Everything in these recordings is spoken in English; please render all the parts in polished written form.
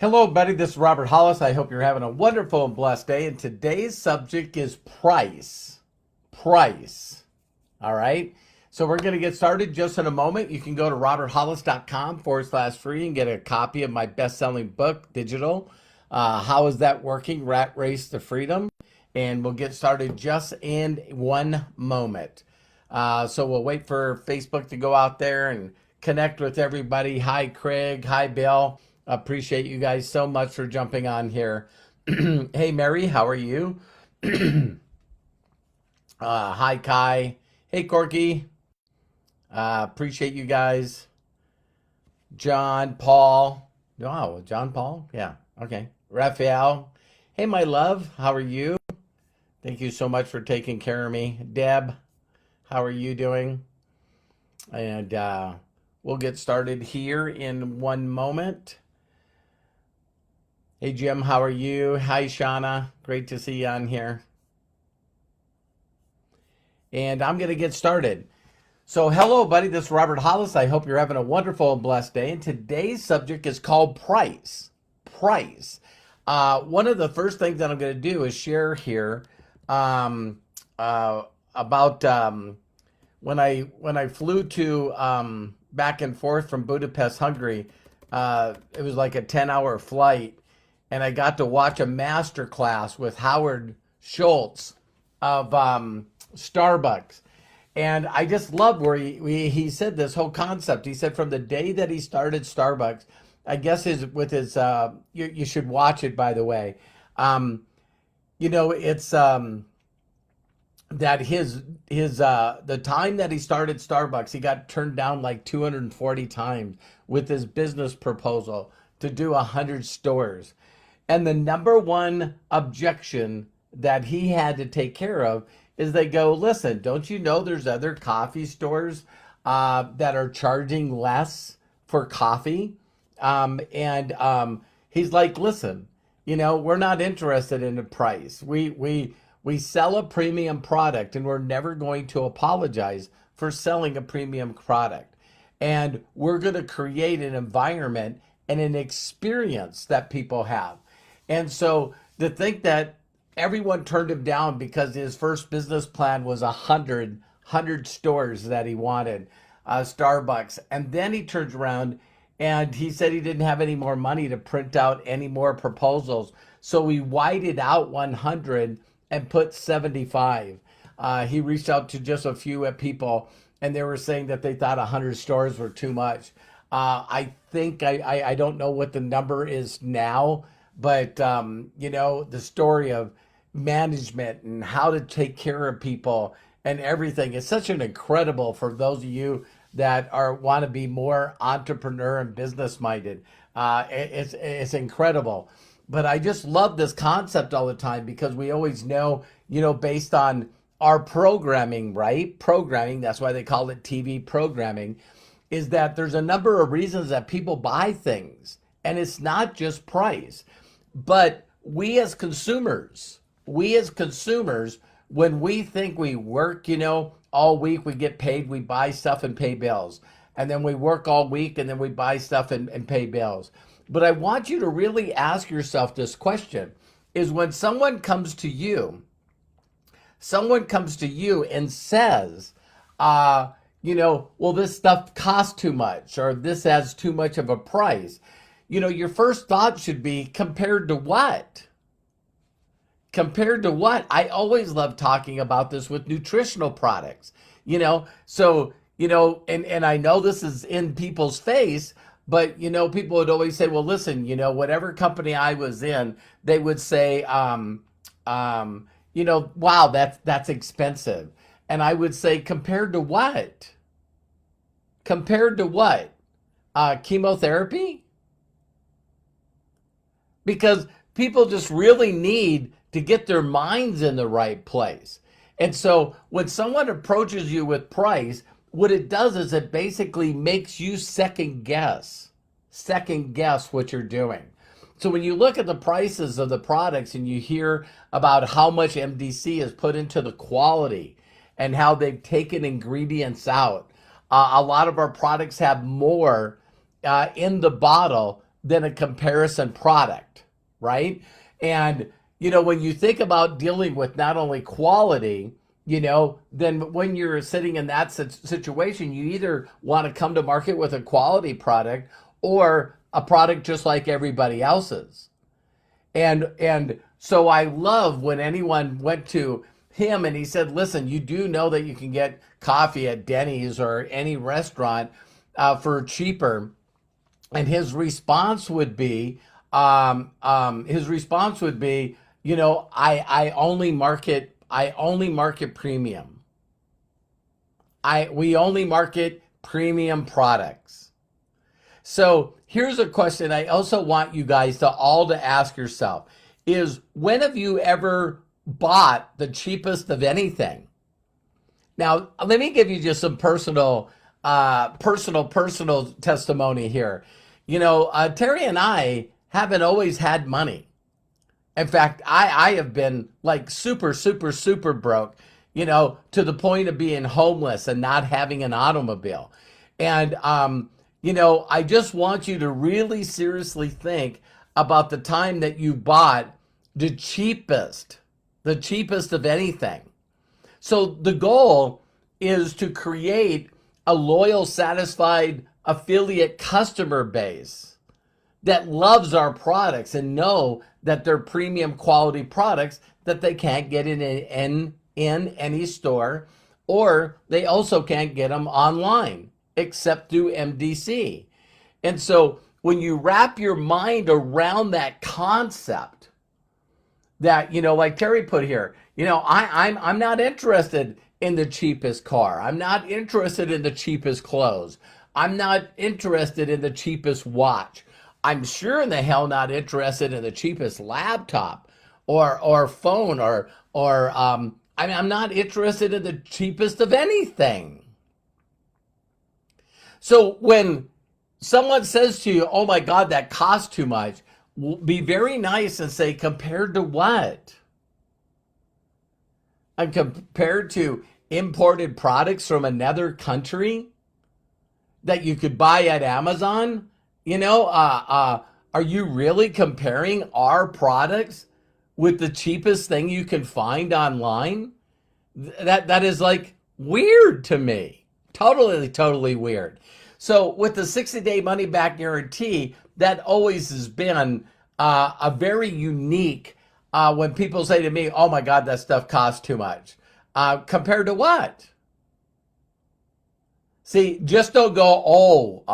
Hello, buddy. This is Robert Hollis. I hope you're having a wonderful and blessed day. And today's subject is price. Price. All right. So we're going to get started just in a moment. You can go to roberthollis.com/free and get a copy of my best-selling book, digital. How is that working? Rat Race to Freedom. And we'll get started just in one moment. So we'll wait for Facebook to go out there and connect with everybody. Hi, Craig. Hi, Bill. Appreciate you guys so much for jumping on here. Hey, Mary, how are you? Hi, Kai. Hey, Corky. Appreciate you guys. John, Paul. Oh, John, Paul? Yeah, okay. Raphael. Hey, my love, how are you? Thank you so much for taking care of me. Deb, how are you doing? And we'll get started here in one moment. Hey, Jim, how are you? Hi, Shauna. Great to see you on here. And I'm going to get started. So, hello, buddy. This is Robert Hollis. I hope you're having a wonderful and blessed day. And today's subject is called price. Price. One of the first things that I'm going to do is share here about when I flew to back and forth from Budapest, Hungary. It was like a 10-hour flight. And I got to watch a Masterclass with Howard Schultz of Starbucks. And I just loved where he said this whole concept. He said from the day that he started Starbucks, I guess you should watch it, by the way. It's that the time that he started Starbucks, he got turned down like 240 times with his business proposal to do 100 stores. And the number one objection that he had to take care of is they go, listen, don't you know there's other coffee stores that are charging less for coffee? He's like, listen, we're not interested in the price. We sell a premium product, and we're never going to apologize for selling a premium product. And we're going to create an environment and an experience that people have. And so to think that everyone turned him down because his first business plan was 100 stores that he wanted, Starbucks. And then he turns around and he said he didn't have any more money to print out any more proposals. So he whited out 100 and put 75. He reached out to just a few people, and they were saying that they thought 100 stores were too much. I think, I don't know what the number is now, but, the story of management and how to take care of people and everything is such an incredible for those of you that want to be more entrepreneur and business minded. It's incredible. But I just love this concept all the time because we always know, based on our programming, right? Programming, that's why they call it TV programming, is that there's a number of reasons that people buy things. And it's not just price. But we as consumers, when we think we work, all week we get paid, we buy stuff and pay bills. And then we work all week and then we buy stuff and pay bills. But I want you to really ask yourself this question, is when someone comes to you and says, well, this stuff costs too much, or this has too much of a price. Your first thought should be, compared to what? Compared to what? I always love talking about this with nutritional products, and I know this is in people's face, but, people would always say, well, listen, whatever company I was in, they would say, wow, that's expensive. And I would say, compared to what? Compared to what? Chemotherapy? Because people just really need to get their minds in the right place. And so when someone approaches you with price, what it does is it basically makes you second guess what you're doing. So when you look at the prices of the products and you hear about how much MDC is put into the quality and how they've taken ingredients out, a lot of our products have more in the bottle than a comparison product, right? And, when you think about dealing with not only quality, then when you're sitting in that situation, you either want to come to market with a quality product or a product just like everybody else's. And so I love when anyone went to him and he said, listen, you do know that you can get coffee at Denny's or any restaurant for cheaper. And his response would be, I only market premium. We only market premium products. So here's a question I also want you guys to ask yourself is, when have you ever bought the cheapest of anything? Now, let me give you just some personal testimony here. Terry and I haven't always had money. In fact, I have been like super, super, super broke, to the point of being homeless and not having an automobile. And, I just want you to really seriously think about the time that you bought the cheapest of anything. So the goal is to create a loyal, satisfied affiliate customer base that loves our products and know that they're premium quality products that they can't get in any store, or they also can't get them online except through MDC. And so when you wrap your mind around that concept that, like Terry put here, I'm not interested in the cheapest car. I'm not interested in the cheapest clothes. I'm not interested in the cheapest watch. I'm sure in the hell not interested in the cheapest laptop or phone I'm not interested in the cheapest of anything. So when someone says to you, oh my God, that costs too much, be very nice and say, compared to what? And compared to imported products from another country that you could buy at Amazon? Are you really comparing our products with the cheapest thing you can find online? That is like weird to me. Totally weird. So with the 60-day money back guarantee, that always has been a very unique, when people say to me, oh my God, that stuff costs too much. Compared to what? See, just don't go,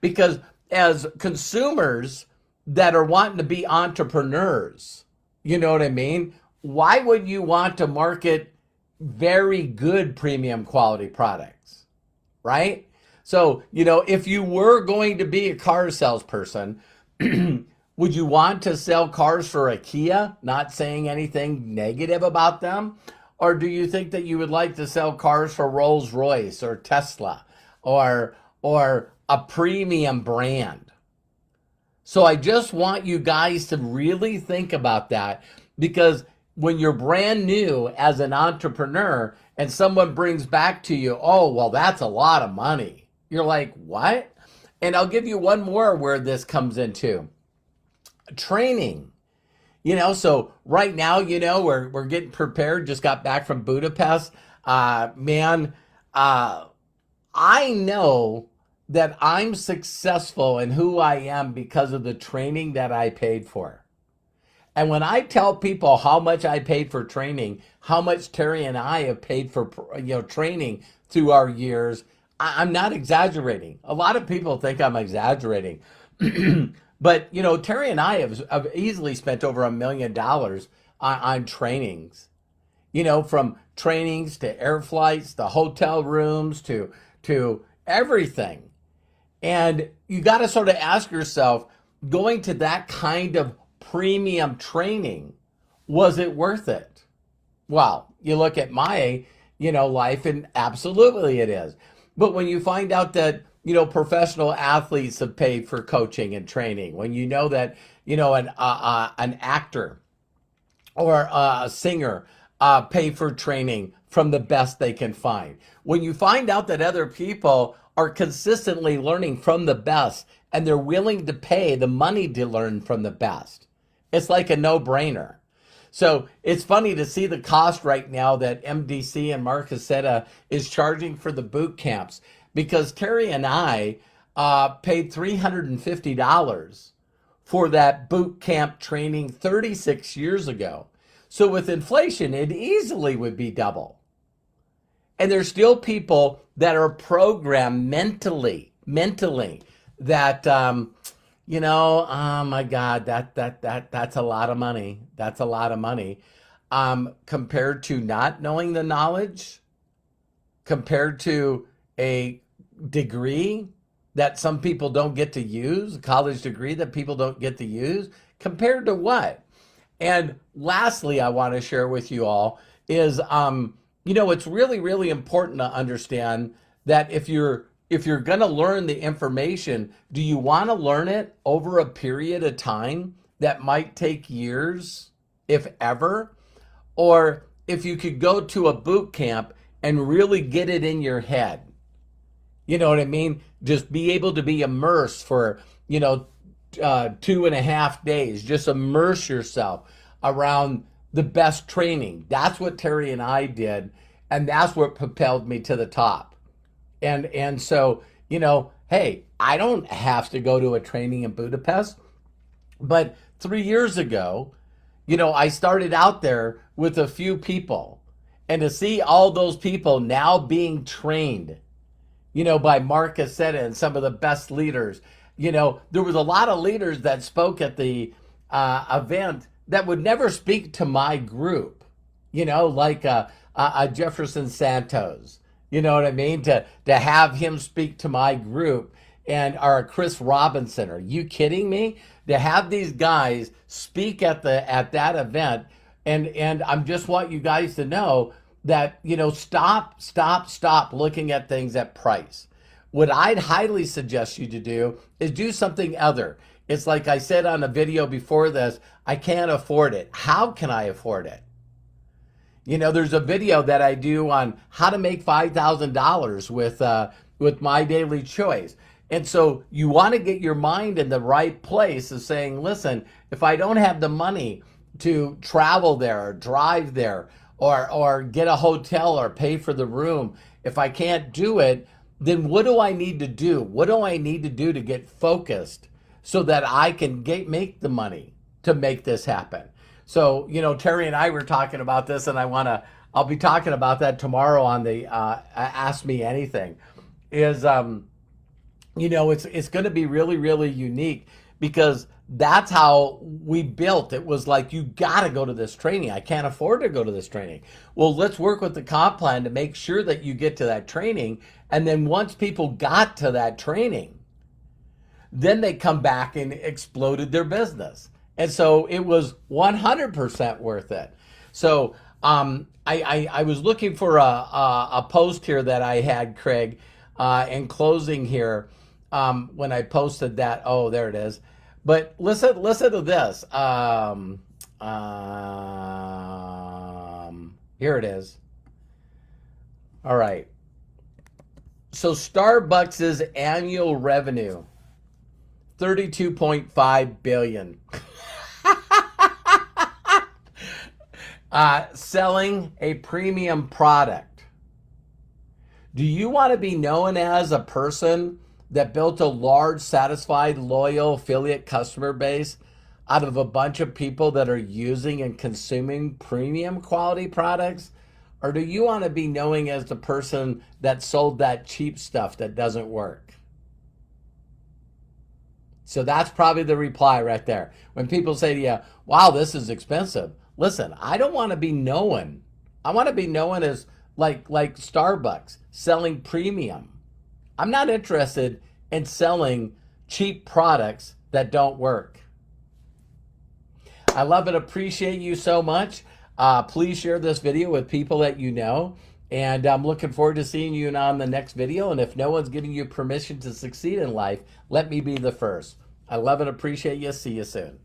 because as consumers that are wanting to be entrepreneurs, you know what I mean? Why would you want to market very good premium quality products, right? So, if you were going to be a car salesperson, would you want to sell cars for a Kia, not saying anything negative about them? Or do you think that you would like to sell cars for Rolls Royce or Tesla or a premium brand? So I just want you guys to really think about that, because when you're brand new as an entrepreneur and someone brings back to you, oh, well, that's a lot of money. You're like, what? And I'll give you one more where this comes into training. So right now, we're getting prepared, just got back from Budapest. I know that I'm successful in who I am because of the training that I paid for. And when I tell people how much I paid for training, how much Terry and I have paid for, training through our years, I'm not exaggerating. A lot of people think I'm exaggerating. But, Terry and I have easily spent over $1 million on trainings, from trainings to air flights, to hotel rooms, to everything. And you got to sort of ask yourself, going to that kind of premium training, was it worth it? Well, you look at my, life, and absolutely it is. But when you find out that, professional athletes have paid for coaching and training, when you know that, an actor or a singer pay for training from the best they can find, when you find out that other people are consistently learning from the best and they're willing to pay the money to learn from the best. It's like a no-brainer. So it's funny to see the cost right now that MDC and Mark Casetta is charging for the boot camps, because Terry and I paid $350 for that boot camp training 36 years ago. So with inflation, it easily would be double. And there's still people that are programmed mentally that, oh my God, that's a lot of money. That's a lot of money. Compared to not knowing the knowledge, compared to a degree that some people don't get to use, a college degree that people don't get to use, compared to what? And lastly, I want to share with you all is, it's really, really important to understand that if you're going to learn the information, do you want to learn it over a period of time that might take years, if ever? Or if you could go to a boot camp and really get it in your head? You know what I mean? Just be able to be immersed for, 2.5 days. Just immerse yourself around the best training. That's what Terry and I did, and that's what propelled me to the top. And so, hey, I don't have to go to a training in Budapest, but 3 years ago, I started out there with a few people, and to see all those people now being trained, by Mark Casetta and some of the best leaders. There was a lot of leaders that spoke at the event that would never speak to my group, like Jefferson Santos. You know what I mean? To have him speak to my group, or Chris Robinson. Are you kidding me? To have these guys speak at that event, and I just want you guys to know that, stop looking at things at price. What I'd highly suggest you to do is do something other. It's like I said on a video before this, I can't afford it. How can I afford it? There's a video that I do on how to make $5,000 with My Daily Choice. And so you want to get your mind in the right place of saying, listen, if I don't have the money to travel there or drive there or get a hotel or pay for the room, if I can't do it, then what do I need to do? What do I need to do to get focused so that I can make the money to make this happen? So, Terry and I were talking about this, and I'll be talking about that tomorrow on the Ask Me Anything. Is, it's going to be really, really unique, because that's how we built. It was like, you got to go to this training. I can't afford to go to this training. Well, let's work with the comp plan to make sure that you get to that training. And then once people got to that training, then they come back and exploded their business. And so it was 100% worth it. So I was looking for a post here that I had, Craig, in closing here, when I posted that. Oh, there it is. But listen to this. Here it is. All right. So Starbucks' annual revenue, $32.5 billion. Selling a premium product. Do you want to be known as a person that built a large, satisfied, loyal affiliate customer base out of a bunch of people that are using and consuming premium quality products? Or do you want to be known as the person that sold that cheap stuff that doesn't work? So that's probably the reply right there. When people say to you, wow, this is expensive. Listen, I don't want to be known. I want to be known as like Starbucks, selling premium. I'm not interested in selling cheap products that don't work. I love and appreciate you so much. Please share this video with people that you know. And I'm looking forward to seeing you on the next video. And if no one's giving you permission to succeed in life, let me be the first. I love and appreciate you. See you soon.